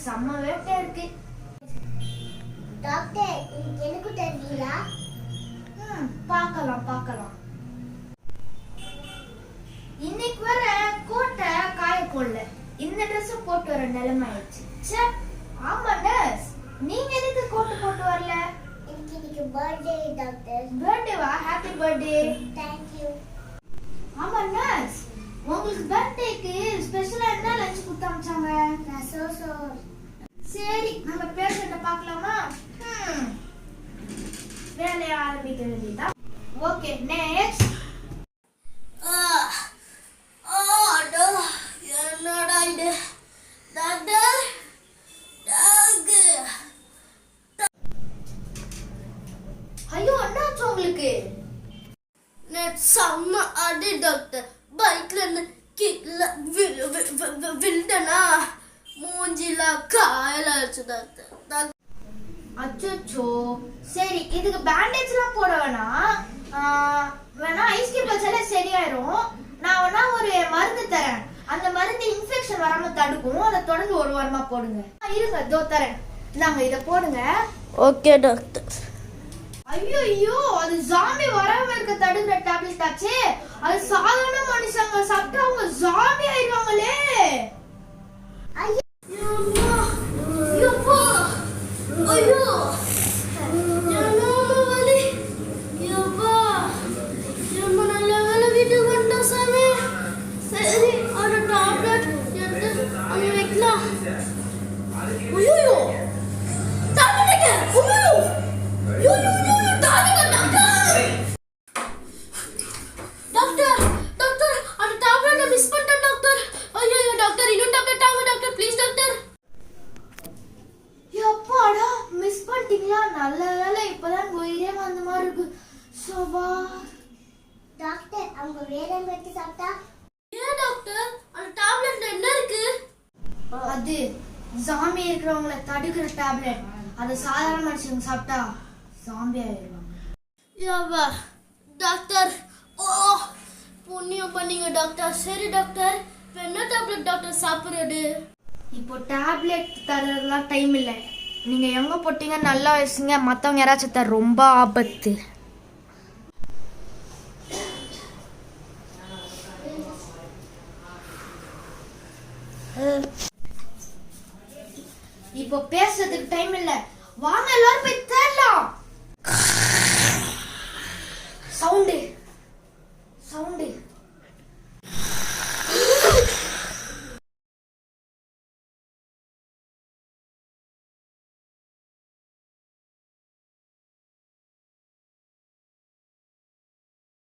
செம்ம வேட்டை இருக்கு. டாக்டர் எனக்கு தெரியலா? பார்க்கலாம். இன்னைக்கு வர கோட்டை காய போடல, இந்த ட்ரெஸ் போட்டு வர நிலைமை ஆயிடுச்சு. ஆமா நர்ஸ், நீங்க எதுக்கு கோட்டு போட்டு வரல? எனக்கு இன்னைக்கு பர்த்டே டாக்டர். பர்த்டேவா? Happy birthday. Thank you. ஆமா நர்ஸ், உங்களுக்கு பர்த்டேக்கு ஸ்பெஷலா என்ன லஞ்ச் கொடுத்து அனுப்பிச்சாங்க? ரசோசோர். சரி, நம்ம பேஷண்ட பார்க்கலாமா? வேலையை ஆரம்பிக்க வேண்டியதா? Okay, next. என்னடா இது டாக்டர்? ஐயோ, என்னாச்சு உங்களுக்கு? செம்ம அடி டாக்டர். பைக்ல இருந்து கீழே விழுந்தனா மூஞ்சில காயலாச்சு டாக்டர். அச்சோ, சரி, இதுக்கு பேண்டேஜ்லாம் போட வேணா ஐஸ் கியூப் வச்சாலே சரியாயிரும். நான் வேணா ஒரு மருந்து தரேன், அந்த மருந்து இன்ஃபெக்ஷன் வராம தடுக்கும். அதை தொடர்ந்து ஒரு வாரமா போடுங்க. இருங்க, இதோ தரேன், நாங்க இத போடுங்க. Okay doctor. ஐயோ, அது ஜாம்பி வராம இருக்க தடுக்கிற டேப்லெட் ஆச்சே. அது சாதாரண மனுஷங்க சாப்பிட்டா அவங்க ஜாம்பி ஆயிடுவாங்களே. நல்ல வேலை, இப்பதான் உயிரே வந்த மாதிரி இருக்கு. சோபா டாக்டர், அவங்க வேற வெட்டி சாப்பிட்டா? ஏன் டாக்டர், அந்த டேப்லெட்ல என்ன இருக்கு? அது ஜாம்பி இருக்கிறவங்கள தடுக்கிற டேப்லெட். அது சாதாரண மனுஷங்க சாப்பிட்டா ஜாம்பி ஆயிடுவாங்க. யாவா டாக்டர், புண்ணியம் பண்ணீங்க டாக்டர். சரி டாக்டர், என்ன டேப்லெட் டாக்டர் சாப்பிடுறது? இப்போ டேப்லெட் தரதெல்லாம் டைம் இல்லை. நீங்க எங்க போட்டீங்க நல்லா வச்சுங்க, மத்தவங்க யாராச்சும் தர ரொம்ப ஆபத்து. இப்போ பேசுறதுக்கு டைம் இல்ல, வாங்க எல்லாரும் போய் தேடலாம்.